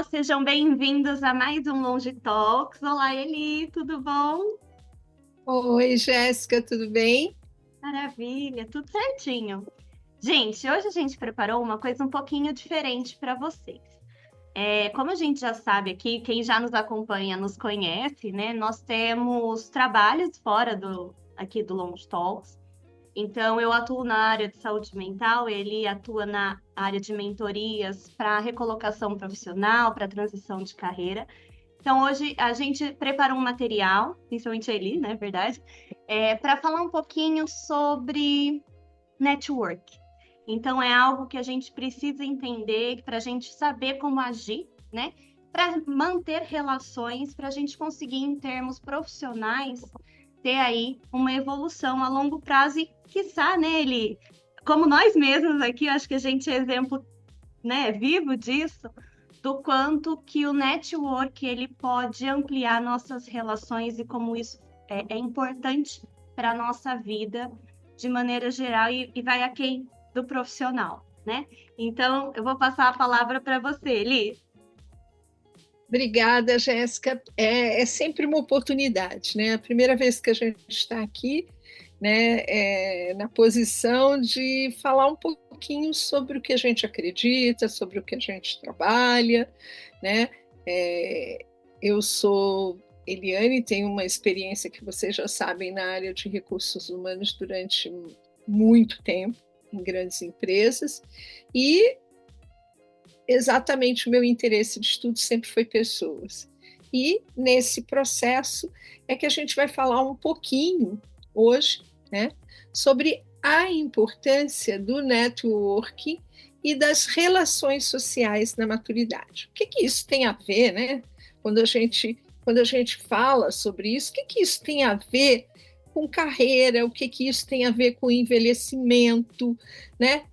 sejam bem-vindos a mais um Longe Talks. Olá, Eli, tudo bom? Oi, Jéssica, tudo bem? Maravilha, tudo certinho. Gente, hoje a gente preparou uma coisa um pouquinho diferente para vocês. Como a gente já sabe aqui, quem já nos acompanha nos conhece, né? Nós temos trabalhos fora aqui do Longe Talks. Então, eu atuo na área de saúde mental, ele atua na área de mentorias para recolocação profissional, para transição de carreira. Então, hoje a gente preparou um material, principalmente a Eli, né, verdade, para falar um pouquinho sobre network. Então, é algo que a gente precisa entender para a gente saber como agir, né, para manter relações, para a gente conseguir, em termos profissionais, ter aí uma evolução a longo prazo e, quiçá, né, Eli, como nós mesmos aqui, acho que a gente é exemplo, né, vivo disso do quanto que o network ele pode ampliar nossas relações e como isso é importante para a nossa vida de maneira geral e vai aquém do profissional, né? Então, eu vou passar a palavra para você, Li. Obrigada, Jéssica. É sempre uma oportunidade, né? A primeira vez que a gente está aqui, né, na posição de falar um pouquinho sobre o que a gente acredita, sobre o que a gente trabalha, né? É, eu sou Eliane, tenho uma experiência que vocês já sabem na área de recursos humanos durante muito tempo, em grandes empresas, e exatamente o meu interesse de estudo sempre foi pessoas. E nesse processo é que a gente vai falar um pouquinho hoje, né, sobre a importância do network e das relações sociais na maturidade. O que isso tem a ver, né? Quando a gente fala sobre isso, o que isso tem a ver com carreira, o que isso tem a ver com envelhecimento, né?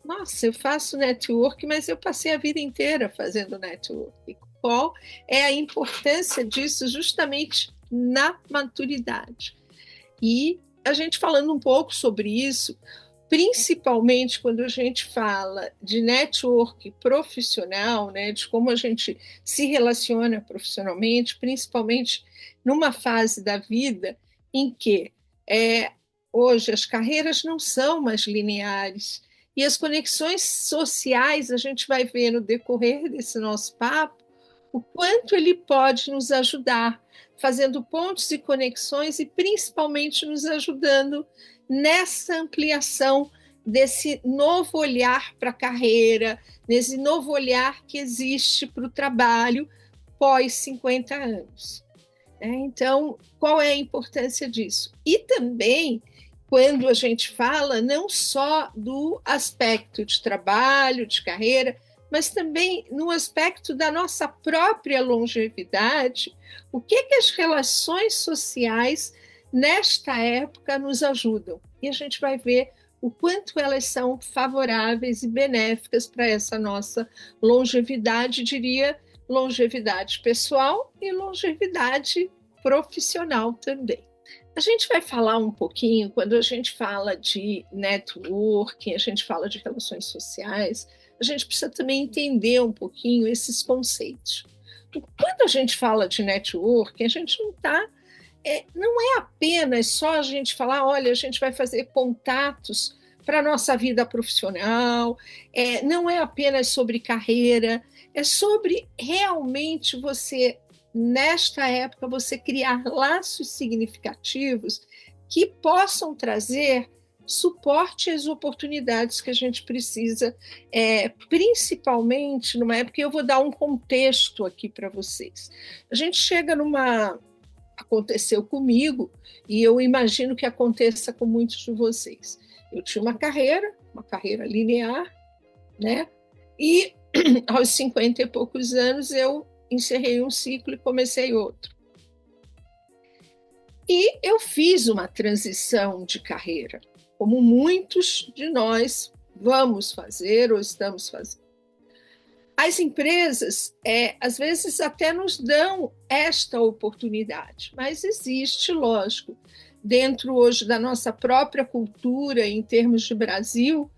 Nossa, eu faço network, mas eu passei a vida inteira fazendo network. Qual é a importância disso justamente na maturidade? E a gente falando um pouco sobre isso, principalmente quando a gente fala de network profissional, né, de como a gente se relaciona profissionalmente, principalmente numa fase da vida em que hoje as carreiras não são mais lineares e as conexões sociais a gente vai ver no decorrer desse nosso papo o quanto ele pode nos ajudar, fazendo pontos e conexões e principalmente nos ajudando nessa ampliação desse novo olhar para a carreira, nesse novo olhar que existe para o trabalho pós 50 anos. Então, qual é a importância disso? E também, quando a gente fala não só do aspecto de trabalho, de carreira, mas também no aspecto da nossa própria longevidade, o que as relações sociais nesta época nos ajudam. E a gente vai ver o quanto elas são favoráveis e benéficas para essa nossa longevidade, diria, longevidade pessoal e longevidade profissional também. A gente vai falar um pouquinho, quando a gente fala de networking, a gente fala de relações sociais, a gente precisa também entender um pouquinho esses conceitos. Quando a gente fala de networking, a gente não é apenas só a gente falar, olha, a gente vai fazer contatos para a nossa vida profissional, não é apenas sobre carreira, é sobre realmente você, nesta época, você criar laços significativos que possam trazer suporte às oportunidades que a gente precisa, principalmente numa época, eu vou dar um contexto aqui para vocês. A gente chega aconteceu comigo e eu imagino que aconteça com muitos de vocês. Eu tinha uma carreira linear, né? E aos 50 e poucos anos eu encerrei um ciclo e comecei outro. E eu fiz uma transição de carreira, como muitos de nós vamos fazer ou estamos fazendo. As empresas, às vezes, até nos dão esta oportunidade, mas existe, lógico, dentro hoje da nossa própria cultura, em termos de Brasil,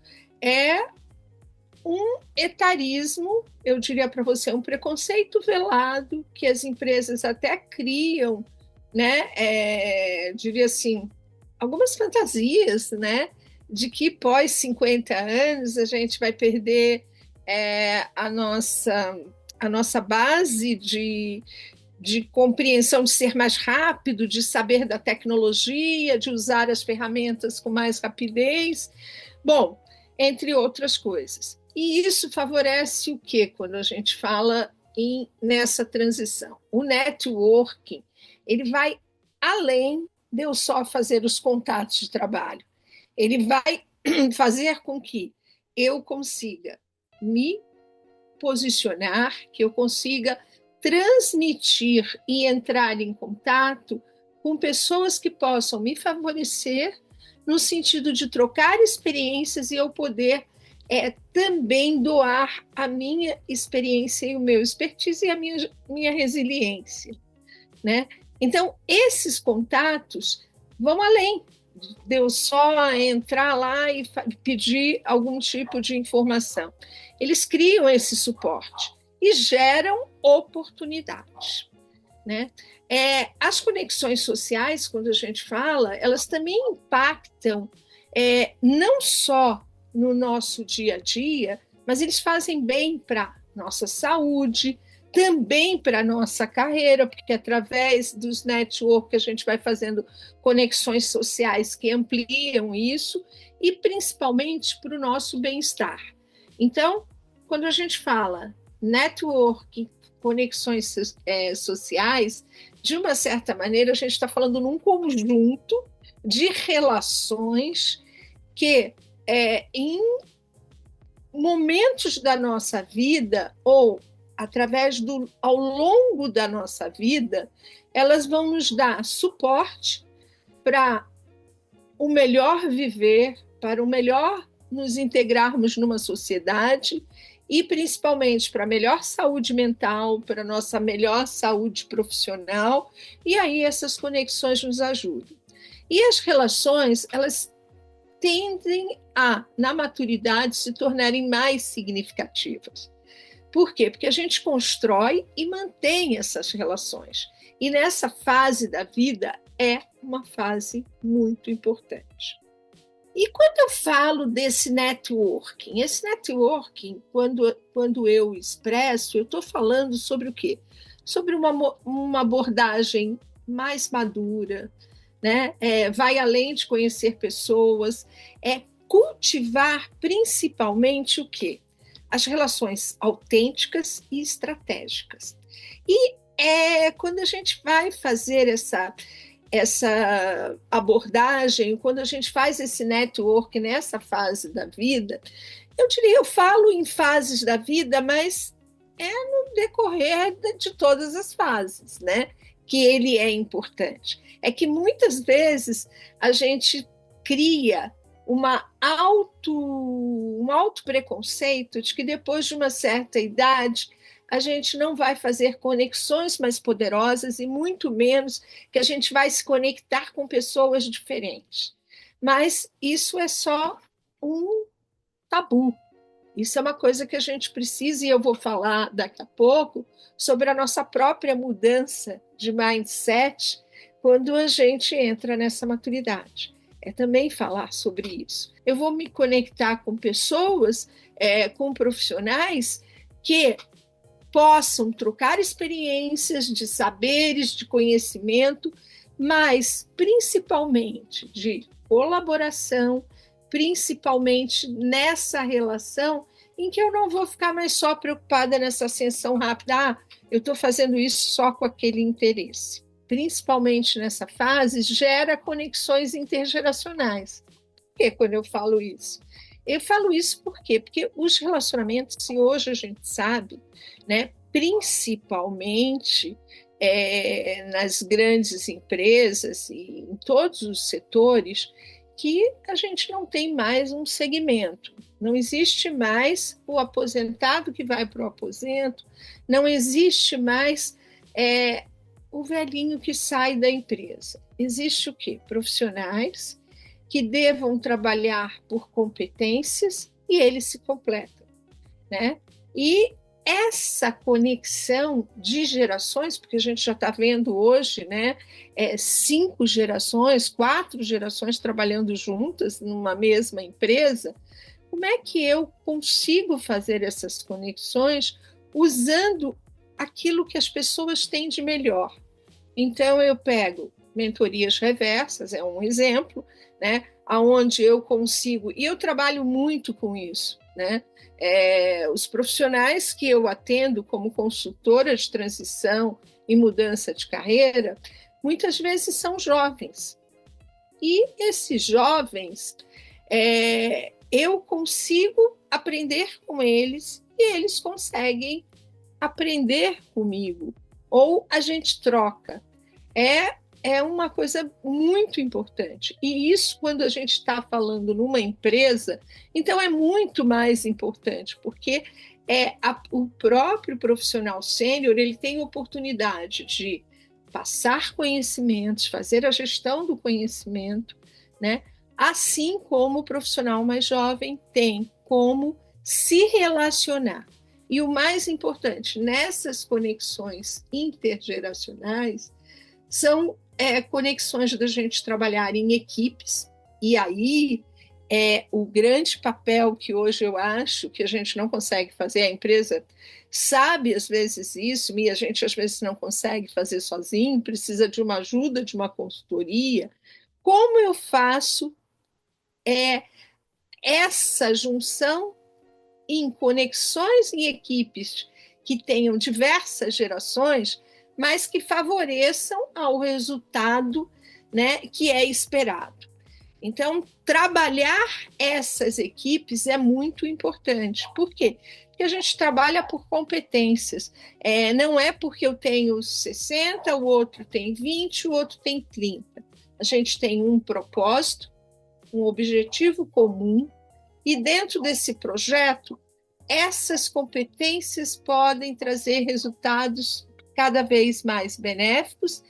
um etarismo, eu diria para você, um preconceito velado que as empresas até criam, né? Diria assim, algumas fantasias, né? De que pós 50 anos a gente vai perder a nossa base de compreensão, de ser mais rápido, de saber da tecnologia, de usar as ferramentas com mais rapidez. Bom, entre outras coisas. E isso favorece o quê quando a gente fala nessa transição? O networking, ele vai além de eu só fazer os contatos de trabalho. Ele vai fazer com que eu consiga me posicionar, que eu consiga transmitir e entrar em contato com pessoas que possam me favorecer no sentido de trocar experiências e eu poder também doar a minha experiência e o meu expertise e a minha resiliência, né? Então, esses contatos vão além de eu só entrar lá e pedir algum tipo de informação. Eles criam esse suporte e geram oportunidades, né? As conexões sociais, quando a gente fala, elas também impactam não só no nosso dia a dia, mas eles fazem bem para nossa saúde, também para a nossa carreira, porque através dos networks a gente vai fazendo conexões sociais que ampliam isso, e principalmente para o nosso bem-estar. Então, quando a gente fala network, conexões sociais, de uma certa maneira a gente está falando num conjunto de relações que em momentos da nossa vida ou ao longo da nossa vida, elas vão nos dar suporte para o melhor viver, para o melhor nos integrarmos numa sociedade e principalmente para a melhor saúde mental, para a nossa melhor saúde profissional, e aí essas conexões nos ajudam. E as relações, elas tendem a, na maturidade, se tornarem mais significativas. Por quê? Porque a gente constrói e mantém essas relações. E nessa fase da vida é uma fase muito importante. E quando eu falo desse networking, esse networking, quando eu expresso, eu estou falando sobre o quê? Sobre uma abordagem mais madura, né? Vai além de conhecer pessoas, cultivar principalmente o quê? As relações autênticas e estratégicas. E quando a gente vai fazer essa abordagem, quando a gente faz esse network nessa fase da vida, eu falo em fases da vida, mas no decorrer de todas as fases, né? Que ele é importante. É que muitas vezes a gente cria um auto preconceito de que depois de uma certa idade a gente não vai fazer conexões mais poderosas e muito menos que a gente vai se conectar com pessoas diferentes. Mas isso é só um tabu. Isso é uma coisa que a gente precisa, e eu vou falar daqui a pouco, sobre a nossa própria mudança de mindset quando a gente entra nessa maturidade. Também falar sobre isso. Eu vou me conectar com pessoas, com profissionais que possam trocar experiências de saberes, de conhecimento, mas principalmente de colaboração, principalmente nessa relação em que eu não vou ficar mais só preocupada nessa ascensão rápida, eu estou fazendo isso só com aquele interesse. Principalmente nessa fase, gera conexões intergeracionais. Por que quando eu falo isso? Eu falo isso por quê? Porque os relacionamentos, se hoje a gente sabe, né, principalmente nas grandes empresas e em todos os setores, que a gente não tem mais um segmento. Não existe mais o aposentado que vai para o aposento, não existe mais o velhinho que sai da empresa. Existe o quê? Profissionais que devam trabalhar por competências e eles se completam. né? E essa conexão de gerações, porque a gente já está vendo hoje, né, 5 gerações, 4 gerações trabalhando juntas numa mesma empresa, como é que eu consigo fazer essas conexões usando aquilo que as pessoas têm de melhor? Então, eu pego mentorias reversas, é um exemplo, né, onde eu consigo, e eu trabalho muito com isso, né? Os profissionais que eu atendo como consultora de transição e mudança de carreira, muitas vezes são jovens. E esses jovens, eu consigo aprender com eles e eles conseguem aprender comigo. Ou a gente troca. É uma coisa muito importante. E isso, quando a gente está falando numa empresa, então é muito mais importante, porque o próprio profissional sênior ele tem oportunidade de passar conhecimentos, fazer a gestão do conhecimento, né? Assim como o profissional mais jovem tem como se relacionar. E o mais importante, nessas conexões intergeracionais, são conexões da gente trabalhar em equipes, e aí o grande papel que hoje eu acho que a gente não consegue fazer, a empresa sabe às vezes isso, e a gente às vezes não consegue fazer sozinho, precisa de uma ajuda, de uma consultoria. Como eu faço essa junção em conexões em equipes que tenham diversas gerações, mas que favoreçam ao resultado, né, que é esperado. Então, trabalhar essas equipes é muito importante. Por quê? Porque a gente trabalha por competências. Não é porque eu tenho 60, o outro tem 20, o outro tem 30. A gente tem um propósito, um objetivo comum, e dentro desse projeto, essas competências podem trazer resultados cada vez mais benéficos,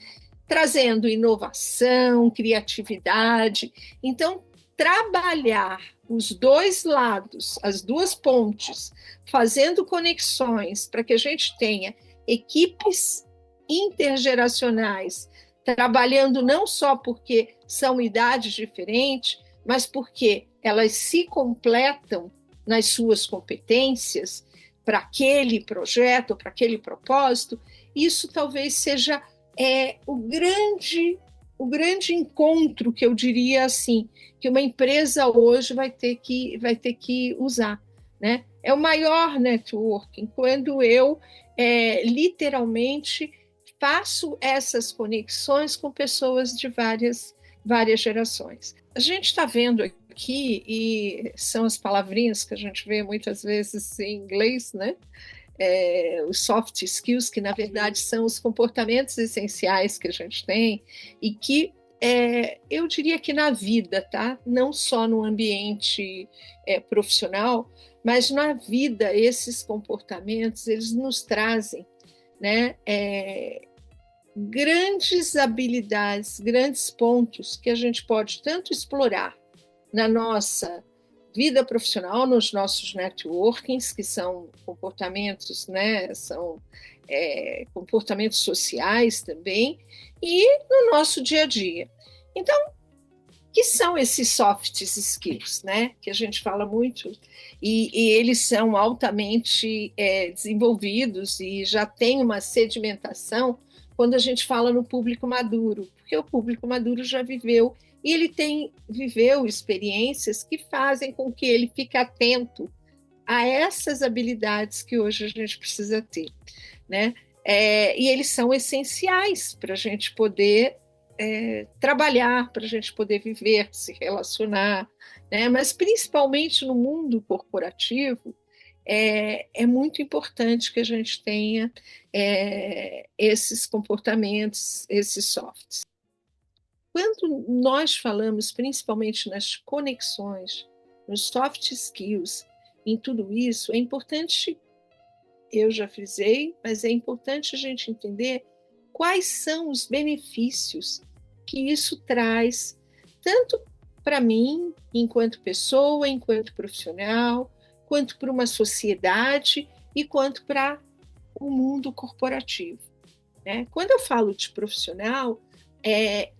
trazendo inovação, criatividade. Então, trabalhar os dois lados, as duas pontes, fazendo conexões para que a gente tenha equipes intergeracionais, trabalhando não só porque são idades diferentes, mas porque elas se completam nas suas competências para aquele projeto, para aquele propósito, isso talvez seja o grande encontro que eu diria assim, que uma empresa hoje vai ter que usar, né? É o maior networking, quando eu literalmente faço essas conexões com pessoas de várias gerações. A gente está vendo aqui, e são as palavrinhas que a gente vê muitas vezes em inglês, né? Os soft skills, que na verdade são os comportamentos essenciais que a gente tem e que eu diria que na vida, tá? Não só no ambiente profissional, mas na vida esses comportamentos eles nos trazem, né? Grandes habilidades, grandes pontos que a gente pode tanto explorar na nossa vida profissional, nos nossos networkings, que são comportamentos, né, são comportamentos sociais também, e no nosso dia a dia. Então, que são esses soft skills, né, que a gente fala muito, e eles são altamente desenvolvidos e já tem uma sedimentação quando a gente fala no público maduro, porque o público maduro já viveu e ele viveu experiências que fazem com que ele fique atento a essas habilidades que hoje a gente precisa ter, né? E eles são essenciais para a gente poder trabalhar, para a gente poder viver, se relacionar, né? Mas principalmente no mundo corporativo, é muito importante que a gente tenha esses comportamentos, esses softs. Quando nós falamos, principalmente nas conexões, nos soft skills, em tudo isso, é importante, eu já frisei, mas é importante a gente entender quais são os benefícios que isso traz, tanto para mim, enquanto pessoa, enquanto profissional, quanto para uma sociedade e quanto para o mundo corporativo, né? Quando eu falo de profissional,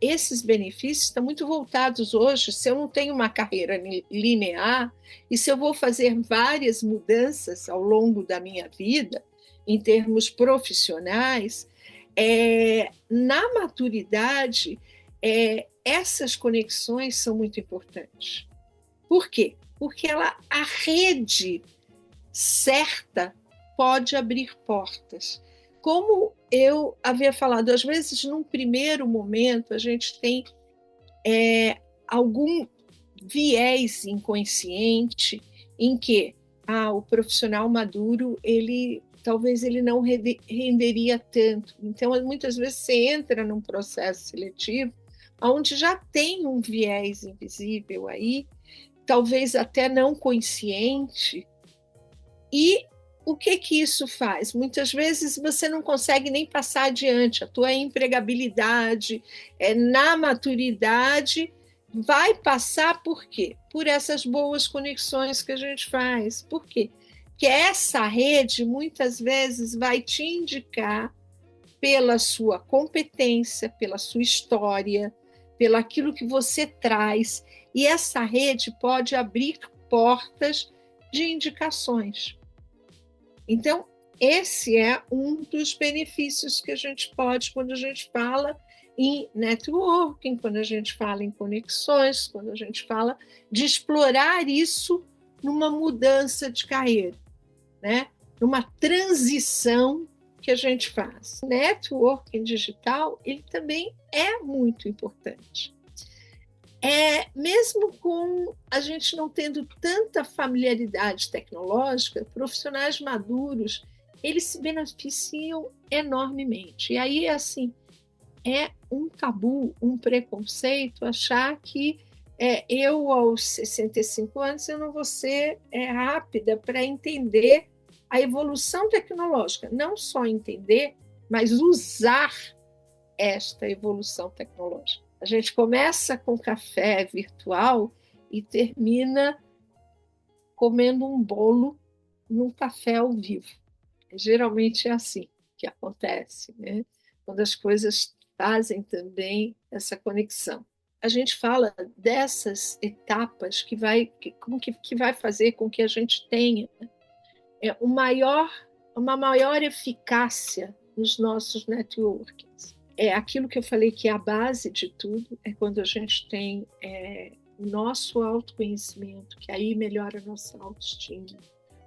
esses benefícios estão muito voltados hoje. Se eu não tenho uma carreira linear e se eu vou fazer várias mudanças ao longo da minha vida, em termos profissionais, na maturidade, essas conexões são muito importantes. Por quê? Porque a rede certa pode abrir portas. Como eu havia falado, às vezes, num primeiro momento, a gente tem algum viés inconsciente em que o profissional maduro, talvez ele não renderia tanto. Então, muitas vezes, você entra num processo seletivo onde já tem um viés invisível aí, talvez até não consciente, e o que isso faz? Muitas vezes você não consegue nem passar adiante, a tua empregabilidade, na maturidade, vai passar por quê? Por essas boas conexões que a gente faz. Por quê? Porque essa rede, muitas vezes, vai te indicar pela sua competência, pela sua história, pelo aquilo que você traz, e essa rede pode abrir portas de indicações. Então, esse é um dos benefícios que a gente pode, quando a gente fala em networking, quando a gente fala em conexões, quando a gente fala de explorar isso numa mudança de carreira, né? Numa transição que a gente faz. Networking digital, ele também é muito importante. Mesmo com a gente não tendo tanta familiaridade tecnológica, profissionais maduros, eles se beneficiam enormemente. E aí, assim, é um tabu, um preconceito achar que eu, aos 65 anos, eu não vou ser rápida para entender a evolução tecnológica. Não só entender, mas usar esta evolução tecnológica. A gente começa com café virtual e termina comendo um bolo num café ao vivo. Geralmente é assim que acontece, né? Quando as coisas fazem também essa conexão. A gente fala dessas etapas que vai fazer com que a gente tenha uma maior eficácia nos nossos networkings. Aquilo que eu falei que é a base de tudo, é quando a gente tem o nosso autoconhecimento, que aí melhora a nossa autoestima.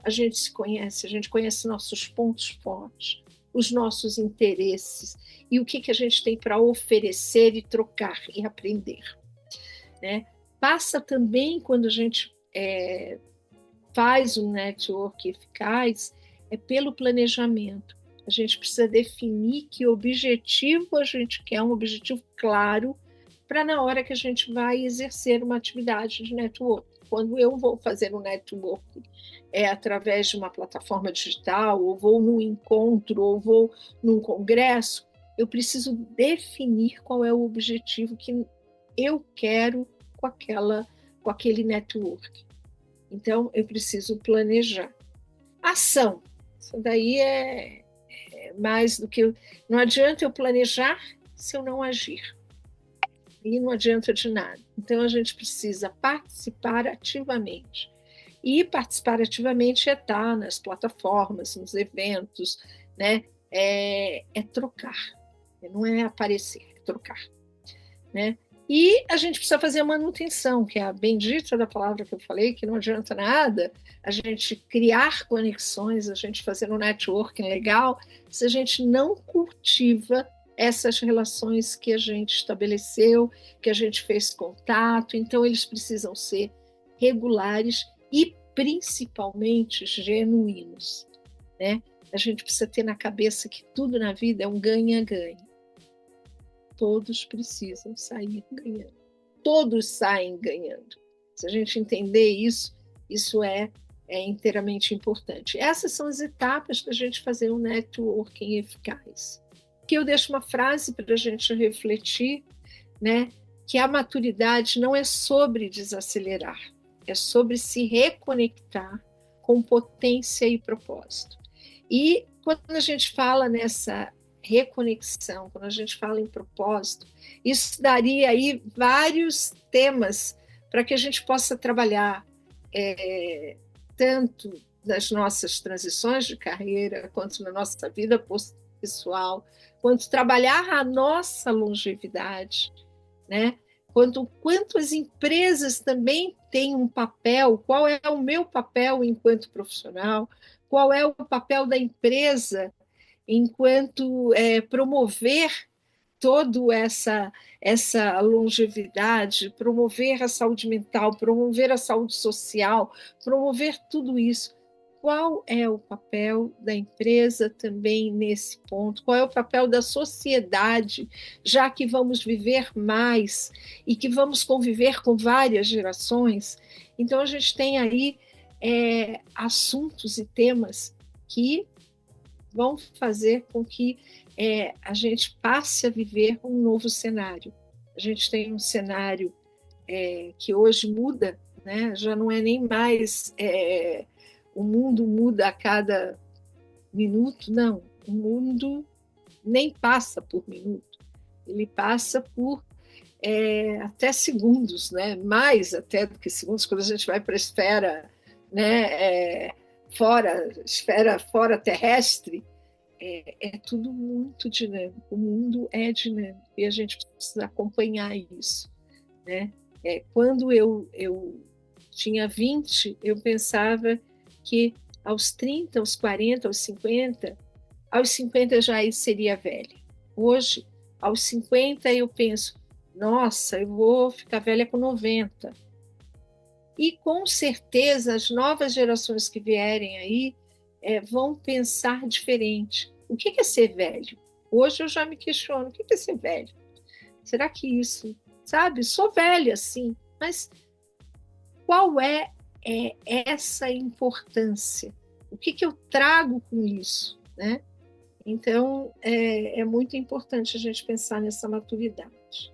A gente se conhece, a gente conhece nossos pontos fortes, os nossos interesses e o que a gente tem para oferecer e trocar e aprender, né? Passa também, quando a gente faz um network eficaz, pelo planejamento. A gente precisa definir que objetivo a gente quer, um objetivo claro, para na hora que a gente vai exercer uma atividade de network. Quando eu vou fazer um network através de uma plataforma digital, ou vou num encontro, ou vou num congresso, eu preciso definir qual é o objetivo que eu quero com aquele network. Então, eu preciso planejar. Ação. Isso daí é mais do que... Não adianta eu planejar se eu não agir. E não adianta de nada. Então, a gente precisa participar ativamente. E participar ativamente estar nas plataformas, nos eventos, né? É trocar. Não é aparecer, é trocar. Né? E a gente precisa fazer a manutenção, que é a bendita da palavra que eu falei, que não adianta nada a gente criar conexões, a gente fazer um networking legal, se a gente não cultiva essas relações que a gente estabeleceu, que a gente fez contato. Então, eles precisam ser regulares e, principalmente, genuínos, né? A gente precisa ter na cabeça que tudo na vida é um ganha-ganha. Todos precisam sair ganhando. Todos saem ganhando. Se a gente entender isso, isso é inteiramente importante. Essas são as etapas para a gente fazer um networking eficaz. Aqui eu deixo uma frase para a gente refletir, né? Que a maturidade não é sobre desacelerar, é sobre se reconectar com potência e propósito. E quando a gente fala nessa reconexão, quando a gente fala em propósito, isso daria aí vários temas para que a gente possa trabalhar tanto nas nossas transições de carreira, quanto na nossa vida pessoal, quanto trabalhar a nossa longevidade, né? Quanto as empresas também têm um papel, qual é o meu papel enquanto profissional, qual é o papel da empresa enquanto promover toda essa longevidade, promover a saúde mental, promover a saúde social, promover tudo isso. Qual é o papel da empresa também nesse ponto? Qual é o papel da sociedade, já que vamos viver mais e que vamos conviver com várias gerações? Então, a gente tem aí assuntos e temas que vão fazer com que a gente passe a viver um novo cenário. A gente tem um cenário que hoje muda, né? Já não é nem mais o mundo muda a cada minuto, não. O mundo nem passa por minuto, ele passa por até segundos, né? Mais até do que segundos, quando a gente vai para a esfera, né? Esfera fora terrestre, tudo muito dinâmico, o mundo é dinâmico e a gente precisa acompanhar isso, né? Quando eu tinha 20, eu pensava que aos 30, aos 40, aos 50 eu já seria velha. Hoje, aos 50 eu penso, nossa, eu vou ficar velha com 90. E com certeza as novas gerações que vierem aí vão pensar diferente. O que é ser velho? Hoje eu já me questiono, o que é ser velho? Será que isso, sabe? Sou velha, sim, mas qual é essa importância? O que eu trago com isso, né? Então, é muito importante a gente pensar nessa maturidade.